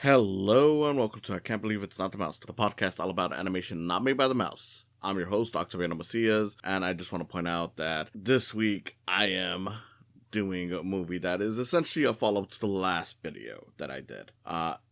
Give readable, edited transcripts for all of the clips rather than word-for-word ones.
Hello and welcome to I Can't Believe It's Not the Mouse, the podcast all about animation not made by the mouse. I'm your host, Octaviano, and I just want to point out that this week I am doing a movie that is essentially a follow-up to the last video that I did.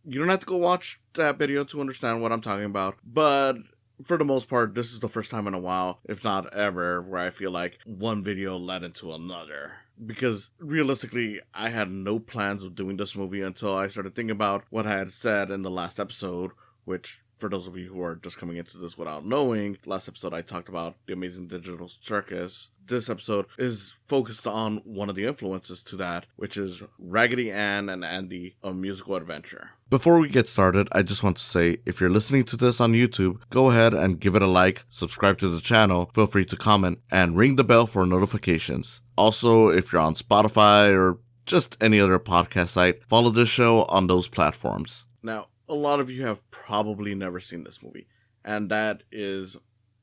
You don't have to go watch that video to understand what I'm talking about, but for the most part, this is the first time in a while, if not ever, where I feel like one video led into another. Because realistically, I had no plans of doing this movie until I started thinking about what I had said in the last episode, which, for those of you who are just coming into this without knowing, last episode I talked about the Amazing Digital Circus. This episode is focused on one of the influences to that, which is Raggedy Ann and Andy, A Musical Adventure. Before we get started, I just want to say, if you're listening to this on YouTube, go ahead and give it a like, subscribe to the channel, feel free to comment, and ring the bell for notifications. Also, if you're on Spotify or just any other podcast site, follow this show on those platforms. Now, a lot of you have probably never seen this movie, and that is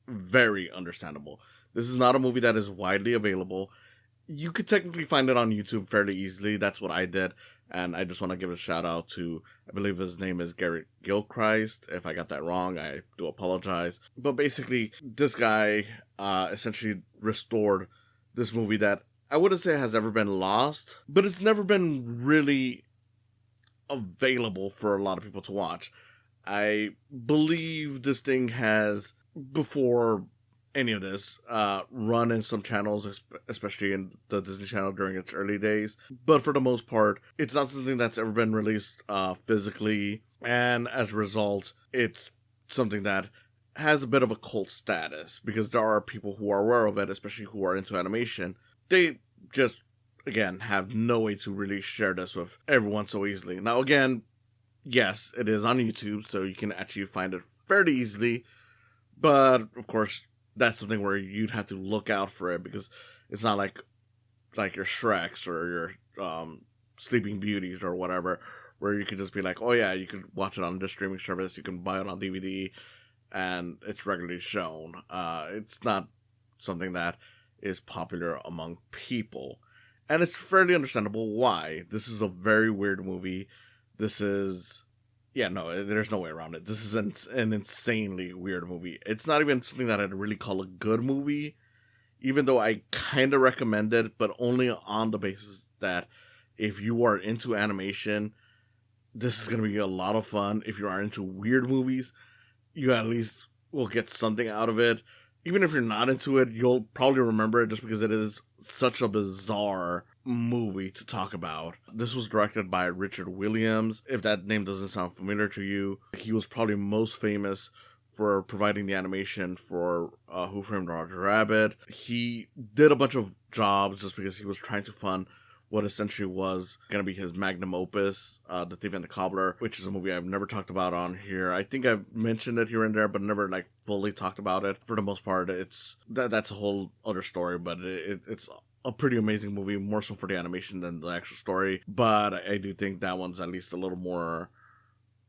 very understandable. This is not a movie that is widely available. You could technically find it on YouTube fairly easily. That's what I did, and I just want to give a shout out to, I believe his name is Garrett Gilchrist. If I got that wrong, I do apologize. But basically, this guy essentially restored this movie that I wouldn't say has ever been lost, but it's never been really available for a lot of people to watch. I believe this thing has, before any of this, run in some channels, especially in the Disney Channel during its early days. But for the most part, it's not something that's ever been released physically. And as a result, it's something that has a bit of a cult status because there are people who are aware of it, especially who are into animation. They just, again, have no way to really share this with everyone so easily. Now, again, yes, it is on YouTube, so you can actually find it fairly easily. But, of course, that's something where you'd have to look out for it because it's not like your Shreks or your Sleeping Beauties or whatever, where you could just be like, oh yeah, you can watch it on this streaming service, you can buy it on DVD, and it's regularly shown. It's not something that is popular among people. And it's fairly understandable why. This is a very weird movie. This is... yeah, no, there's no way around it. This is an insanely weird movie. It's not even something that I'd really call a good movie, even though I kind of recommend it, but only on the basis that if you are into animation, this is going to be a lot of fun. If you are into weird movies, you at least will get something out of it. Even if you're not into it, you'll probably remember it just because it is such a bizarre movie to talk about. This was directed by Richard Williams. If that name doesn't sound familiar to you, he was probably most famous for providing the animation for Who Framed Roger Rabbit. He did a bunch of jobs just because he was trying to fund what essentially was going to be his magnum opus, The Thief and the Cobbler, which is a movie I've never talked about on here. I think I've mentioned it here and there, but never fully talked about it. For the most part, that's a whole other story, but it's a pretty amazing movie, more so for the animation than the actual story. But I do think that one's at least a little more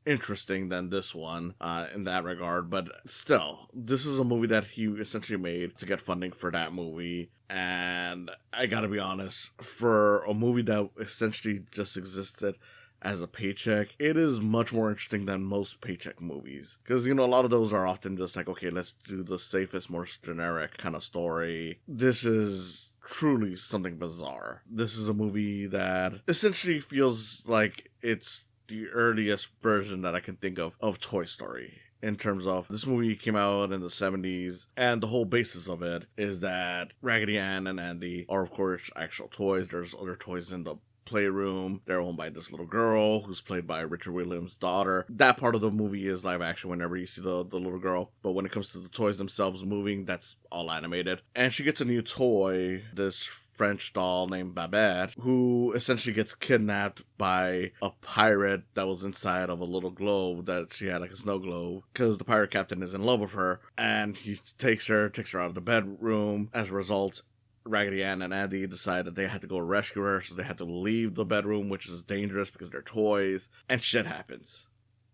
interesting than this one in that regard. But still, this is a movie that he essentially made to get funding for that movie. And I gotta be honest, for a movie that essentially just existed as a paycheck, it is much more interesting than most paycheck movies. Because, a lot of those are often just like, okay, let's do the safest, most generic kind of story. This is truly something bizarre. This is a movie that essentially feels like it's the earliest version that I can think of Toy Story. In terms of, this movie came out in the 70s, and the whole basis of it is that Raggedy Ann and Andy are, of course, actual toys. There's other toys in the playroom. They're owned by this little girl who's played by Richard Williams' daughter. That part of the movie is live action whenever you see the little girl. But when it comes to the toys themselves moving, that's all animated. And she gets a new toy, this French doll named Babette, who essentially gets kidnapped by a pirate that was inside of a little globe that she had, like a snow globe, because the pirate captain is in love with her, and he takes her out of the bedroom. As a result, Raggedy Ann and Andy decide that they had to go rescue her, so they had to leave the bedroom, which is dangerous because they're toys, and shit happens.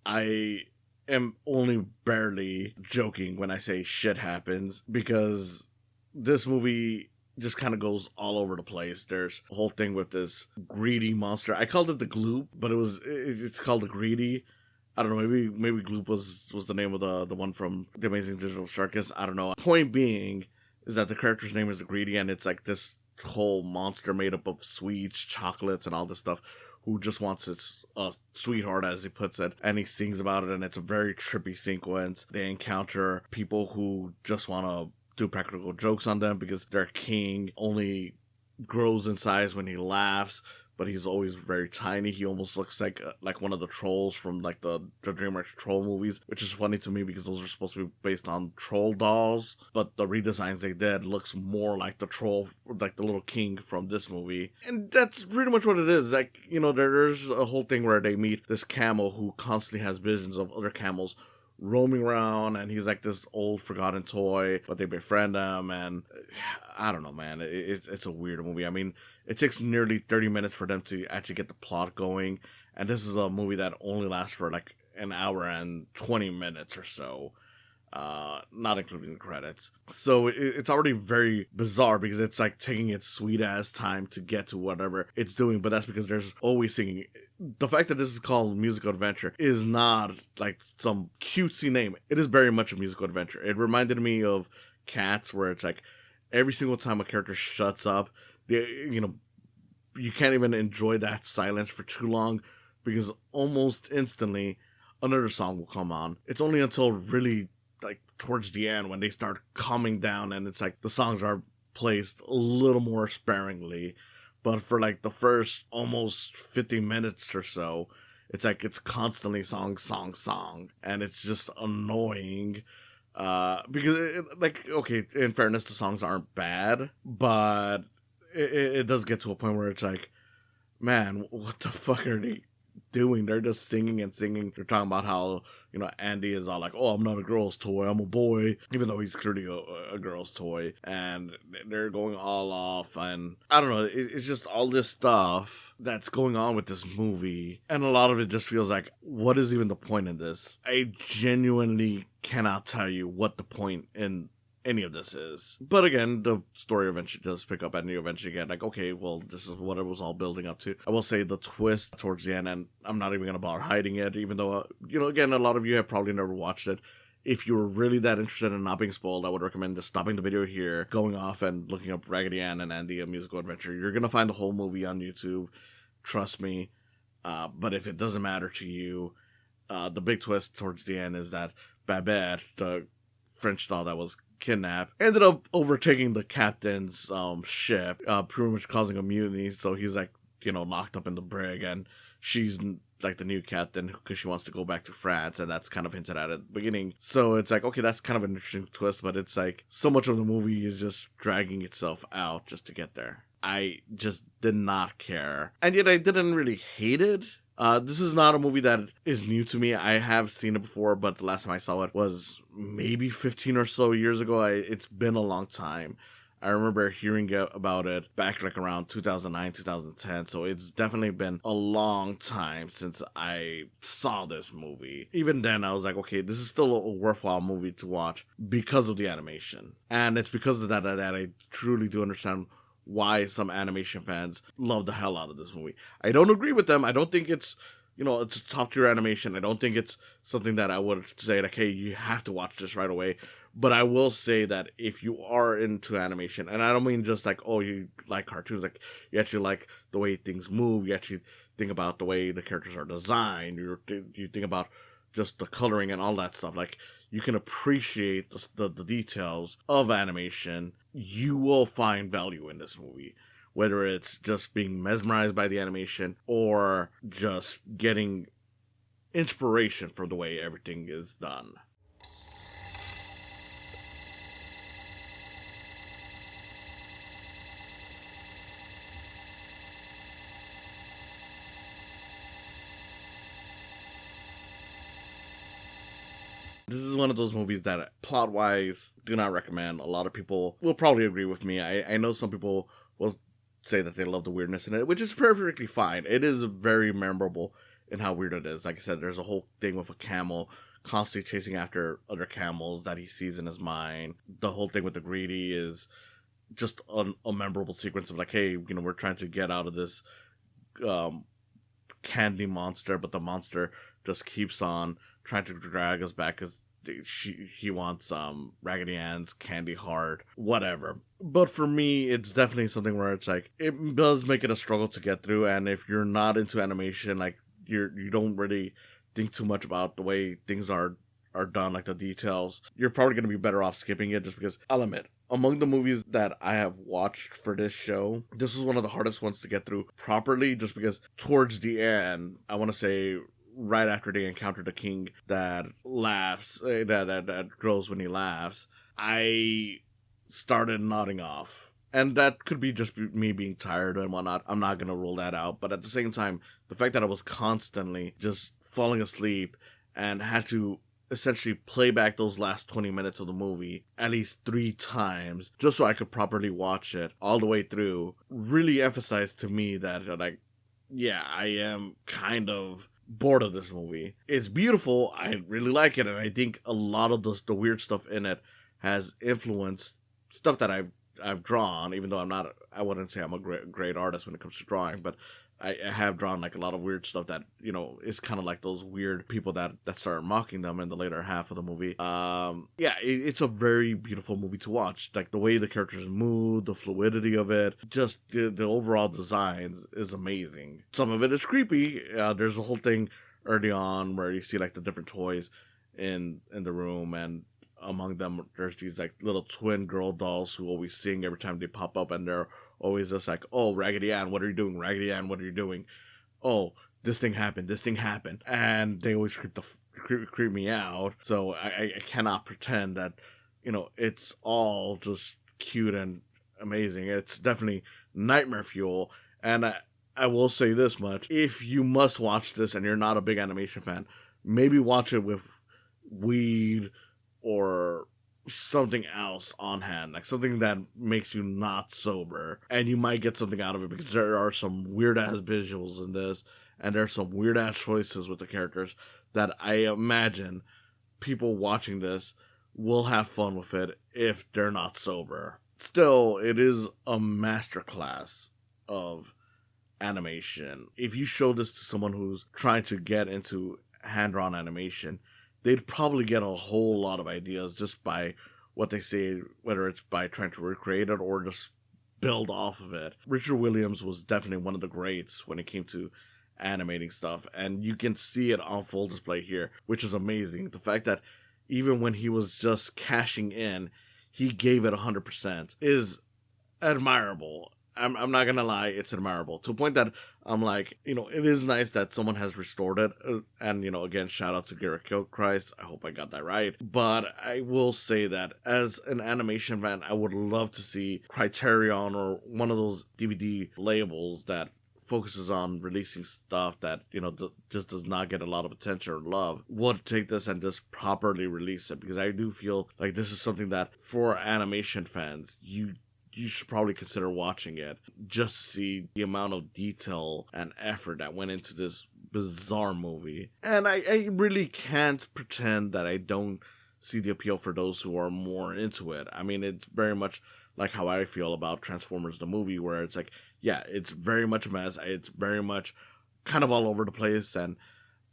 I am only barely joking when I say shit happens, because this movie just kind of goes all over the place. There's a whole thing with this greedy monster. I called it the Gloop, but it's called the Greedy. I don't know, maybe Gloop was the name of the one from The Amazing Digital Circus. I don't know. Point being is that the character's name is the Greedy, and it's like this whole monster made up of sweets, chocolates, and all this stuff, who just wants his sweetheart, as he puts it, and he sings about it, and it's a very trippy sequence. They encounter people who just want to do practical jokes on them because their king only grows in size when he laughs, but he's always very tiny. He almost looks like one of the trolls from like the DreamWorks troll movies, which is funny to me because those are supposed to be based on troll dolls, but the redesigns they did looks more like the troll, like the little king from this movie. And that's pretty much what it is. Like, there's a whole thing where they meet this camel who constantly has visions of other camels roaming around, and he's like this old forgotten toy, but they befriend him, and I don't know, man. It's a weird movie. I mean, it takes nearly 30 minutes for them to actually get the plot going, and this is a movie that only lasts for like an hour and 20 minutes or so, not including the credits. So it's already very bizarre because it's like taking its sweet ass time to get to whatever it's doing, but that's because there's always singing. The fact that this is called Musical Adventure is not like some cutesy name. It is very much a musical adventure. It reminded me of Cats, where it's like every single time a character shuts up, you can't even enjoy that silence for too long because almost instantly another song will come on. It's only until really like towards the end when they start calming down and it's like the songs are placed a little more sparingly. But for like the first almost 50 minutes or so, it's like it's constantly song. And it's just annoying. Because, okay, in fairness, the songs aren't bad. But it does get to a point where it's like, man, what the fuck are they doing? They're just singing and singing. They're talking about how, Andy is all like, oh, I'm not a girl's toy, I'm a boy, even though he's clearly a girl's toy, and they're going all off, and I don't know, it's just all this stuff that's going on with this movie, and a lot of it just feels like, what is even the point in this? I genuinely cannot tell you what the point in any of this is. But again, the story eventually does pick up, and you eventually get like, okay, well, this is what it was all building up to. I will say the twist towards the end, and I'm not even gonna bother hiding it, even though again, a lot of you have probably never watched it. If you were really that interested in not being spoiled, I would recommend just stopping the video here, going off and looking up Raggedy Ann and Andy, A Musical Adventure. You're gonna find the whole movie on YouTube, trust me. But if it doesn't matter to you, the big twist towards the end is that Babette, the French doll that was kidnapped, ended up overtaking the captain's ship, pretty much causing a mutiny. So he's like, locked up in the brig, and she's like the new captain because she wants to go back to France, and that's kind of hinted at the beginning. So it's like, okay, that's kind of an interesting twist, but it's like so much of the movie is just dragging itself out just to get there. I just did not care, and yet I didn't really hate it. This is not a movie that is new to me. I have seen it before, but the last time I saw it was maybe 15 or so years ago. It's been a long time. I remember hearing about it back like around 2009, 2010. So it's definitely been a long time since I saw this movie. Even then, I was like, okay, this is still a worthwhile movie to watch because of the animation. And it's because of that I truly do understand why some animation fans love the hell out of this movie. I don't agree with them. I don't think it's, it's a top tier animation. I don't think it's something that I would say like, hey, you have to watch this right away. But I will say that if you are into animation, and I don't mean just like, oh, you like cartoons, like you actually like the way things move, you actually think about the way the characters are designed, you think about just the coloring and all that stuff, like you can appreciate the details of animation, you will find value in this movie. Whether it's just being mesmerized by the animation or just getting inspiration from the way everything is done. This is one of those movies that, plot-wise, do not recommend. A lot of people will probably agree with me. I know some people will say that they love the weirdness in it, which is perfectly fine. It is very memorable in how weird it is. Like I said, there's a whole thing with a camel constantly chasing after other camels that he sees in his mind. The whole thing with the Greedy is just a memorable sequence of like, hey, we're trying to get out of this candy monster, but the monster just keeps on trying to drag us back because he wants Raggedy Ann's candy heart, whatever. But for me, it's definitely something where it's like, it does make it a struggle to get through, and if you're not into animation, like you don't really think too much about the way things are done, like the details, you're probably going to be better off skipping it, just because I'll admit, among the movies that I have watched for this show, this was one of the hardest ones to get through properly, just because towards the end, I want to say right after they encounter the king that laughs, that grows when he laughs, I started nodding off. And that could be just me being tired and whatnot. I'm not going to rule that out. But at the same time, the fact that I was constantly just falling asleep and had to essentially play back those last 20 minutes of the movie at least 3 times just so I could properly watch it all the way through really emphasized to me that, like, yeah, I am kind of bored of this movie. It's beautiful. I really like it. And I think a lot of the weird stuff in it has influenced stuff that I've drawn, even though I wouldn't say I'm a great artist when it comes to drawing, but I have drawn like a lot of weird stuff that, is kind of like those weird people that start mocking them in the later half of the movie. It's a very beautiful movie to watch. Like the way the characters move, the fluidity of it, just the overall designs is amazing. Some of it is creepy. There's a whole thing early on where you see like the different toys in the room, and among them there's these like little twin girl dolls who always sing every time they pop up, and they're always just like, oh, Raggedy Ann, what are you doing? Raggedy Ann, what are you doing? Oh, this thing happened. And they always creep me out. So I cannot pretend that, it's all just cute and amazing. It's definitely nightmare fuel. And I will say this much. If you must watch this and you're not a big animation fan, maybe watch it with weed or something else on hand, like something that makes you not sober, and you might get something out of it, because there are some weird ass visuals in this, and there's some weird ass choices with the characters that I imagine people watching this will have fun with it if they're not sober. Still, it is a masterclass of animation. If you show this to someone who's trying to get into hand-drawn animation, they'd probably get a whole lot of ideas just by what they say, whether it's by trying to recreate it or just build off of it. Richard Williams was definitely one of the greats when it came to animating stuff, and you can see it on full display here, which is amazing. The fact that even when he was just cashing in, he gave it 100% is admirable. I'm not gonna lie, it's admirable, to a point that I'm like, it is nice that someone has restored it, and again, shout out to Garrett Gilchrist, I hope I got that right. But I will say that as an animation fan, I would love to see Criterion or one of those DVD labels that focuses on releasing stuff that just does not get a lot of attention or love, would take this and just properly release it, because I do feel like this is something that for animation fans, you should probably consider watching it, just to see the amount of detail and effort that went into this bizarre movie. And I really can't pretend that I don't see the appeal for those who are more into it. I mean, it's very much like how I feel about Transformers the movie, where it's like, yeah, it's very much a mess. It's very much kind of all over the place, and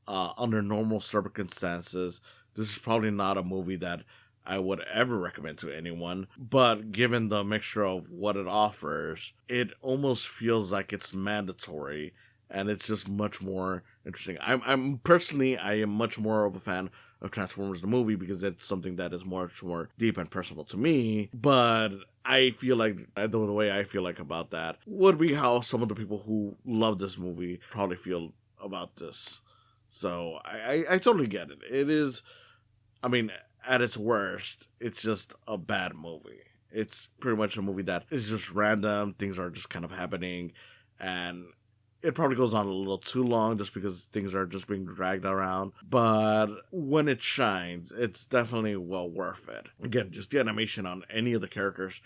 under normal circumstances, this is probably not a movie that I would ever recommend to anyone, but given the mixture of what it offers, it almost feels like it's mandatory, and it's just much more interesting. I'm personally, I am much more of a fan of Transformers the movie, because it's something that is much more deep and personal to me, but I feel like the way I feel like about that would be how some of the people who love this movie probably feel about this. So I totally get it. It is, I mean, at its worst, it's just a bad movie. It's pretty much a movie that is just random. Things are just kind of happening, and it probably goes on a little too long just because things are just being dragged around. But when it shines, it's definitely well worth it. Again, just the animation on any of the characters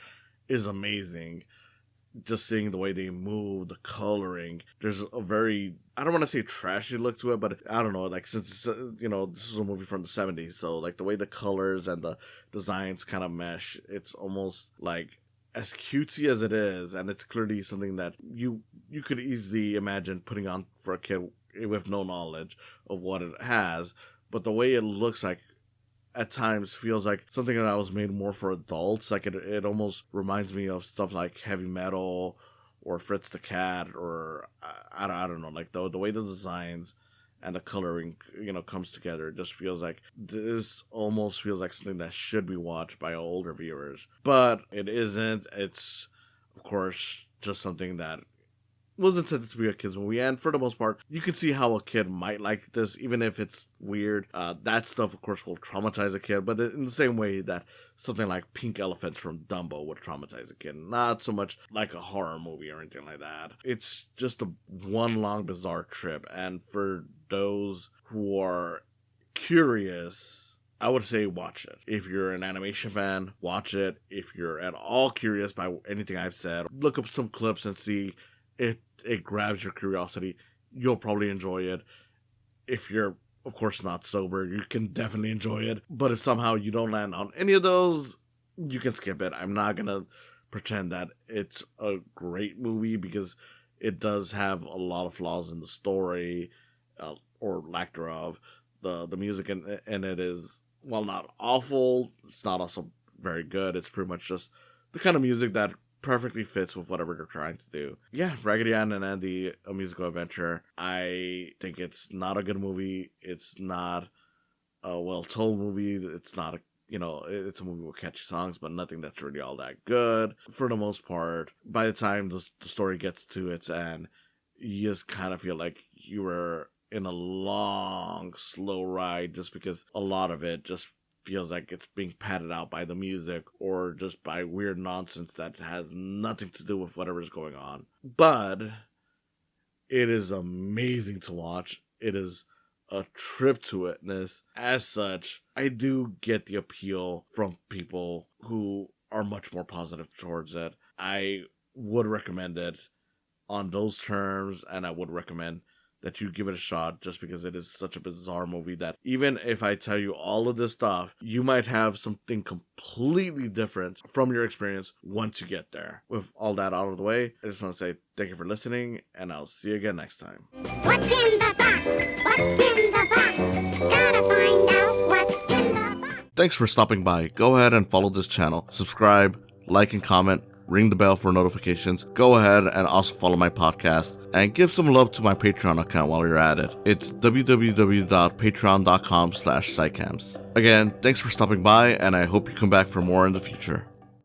is amazing. Just seeing the way they move, the coloring. There's a very, I don't want to say trashy look to it, but I don't know, like, since it's, this is a movie from the 70s, so like the way the colors and the designs kind of mesh, it's almost like as cutesy as it is, and it's clearly something that you could easily imagine putting on for a kid with no knowledge of what it has, but the way it looks like at times feels like something that was made more for adults. Like it almost reminds me of stuff like Heavy Metal or Fritz the Cat, or I don't know, like the way the designs and the coloring, comes together. It just feels like this almost feels like something that should be watched by older viewers. But it isn't. It's, of course, just something that was intended to be a kid's movie. And for the most part, you can see how a kid might like this, even if it's weird. That stuff, of course, will traumatize a kid. But in the same way that something like Pink Elephants from Dumbo would traumatize a kid. Not so much like a horror movie or anything like that. It's just one long bizarre trip. And for those who are curious, I would say watch it. If you're an animation fan, watch it. If you're at all curious by anything I've said, look up some clips and see if it grabs your curiosity. You'll probably enjoy it. If you're, of course, not sober, you can definitely enjoy it. But if somehow you don't land on any of those, you can skip it. I'm not going to pretend that it's a great movie, because it does have a lot of flaws in the story, or lack thereof. The music in it is, while not awful, it's not also very good. It's pretty much just the kind of music that perfectly fits with whatever they're trying to do. Yeah, Raggedy Ann and Andy, A Musical Adventure. I think it's not a good movie. It's not a well-told movie. It's not it's a movie with catchy songs, but nothing that's really all that good. For the most part, by the time the story gets to its end, you just kind of feel like you were in a long, slow ride, just because a lot of it just feels like it's being padded out by the music or just by weird nonsense that has nothing to do with whatever's going on. But it is amazing to watch. It is a trip to witness. As such, I do get the appeal from people who are much more positive towards it. I would recommend it on those terms, and I would recommend that you give it a shot, just because it is such a bizarre movie that even if I tell you all of this stuff, you might have something completely different from your experience once you get there. With all that out of the way, I just want to say thank you for listening, and I'll see you again next time. What's in the box? What's in the box? Gotta find out what's in the box. Thanks for stopping by. Go ahead and follow this channel. Subscribe, like, and comment. Ring the bell for notifications. Go ahead and also follow my podcast, and give some love to my Patreon account while you're at it. It's www.patreon.com/saicams. Again, thanks for stopping by, and I hope you come back for more in the future.